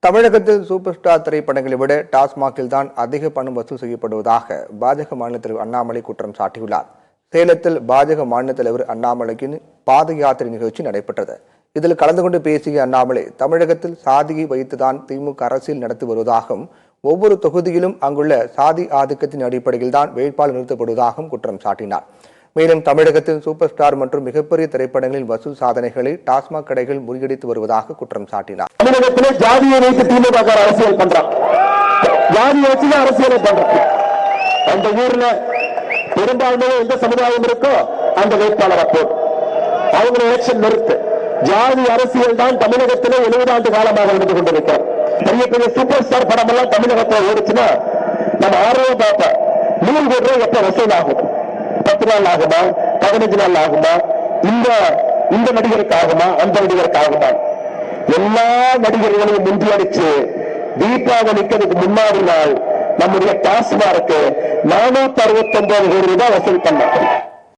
தமிழகத்தில் super star திரைப்படங்களை விட டாஸ்மாகில் தான் அதிக பணம் வசூல் செய்யப்படுவதாக பாஜக மாநில தலைவர் அண்ணாமலை குற்றம் சாட்டியுள்ளார். சேலத்தில் பாஜக மாநில தலைவர் அண்ணாமலையின் பாத யாத்திரை நிகழ்ச்சி நடைபெற்றது. இதில் கலந்து கொண்டு பேசிய அண்ணாமலை, தமிழகத்தில் சாதியை வைத்துதான் திமுக அரசியல் நடத்தி வருவதாகவும், ஒவ்வொரு தொகுதியிலும் அங்குள்ள சாதி ஆதிக்கத்தின் அடிப்படையில் தான் வேட்பாளர் நிறுத்தப்படுவதாகவும் குற்றம் சாட்டினார். மேலும் தமிழகத்தில் சூப்பர் ஸ்டார் மற்றும் மிகப்பெரிய திரைப்படங்களின் வசூல் சாதனைகளை டாஸ்மாக் கடைகள் முறியடித்து வருவதாக குற்றம் சாட்டினார். தமிழகத்திலே ஜாதியை வைத்து திமுக அரசியல் பண்றான், ஜாதியை வச்சு அரசியலை பண்றான். அந்த ஊர்ல பெரும்பான்மையா எந்த சமுதாயம் இருக்கோ அந்த வேட்பாளர் அப்போ அவங்க எலெக்ஷன் நிறுத்து. ஜாதி அரசியல் தான் தமிழகத்திலே 70 ஆண்டு காலமாக நடந்து கொண்டிருக்கிறோம். பெரிய பெரிய சூப்பர் ஸ்டார் படம் எல்லாம் தமிழகத்தில் ஓடிச்சுன்னா நம்ம ஆர்வம் பார்ப்போம். 100 கோடி ரூபாய் எப்ப வசூல் ஆகும்? 10 நாள் ஆகுமா, 15 நாள் ஆகுமா? இந்த நடிகருக்கு ஆகுமா, அந்த நடிகருக்கு ஆகுமா? எல்லா நடிகர்களையும் முந்தியடிச்சு தீபாவளிக்கு முன்னாடி நாள் நம்முடைய டாஸ்மார்க்கு 469 கோடி ரூபாய் வசூல் பண்ண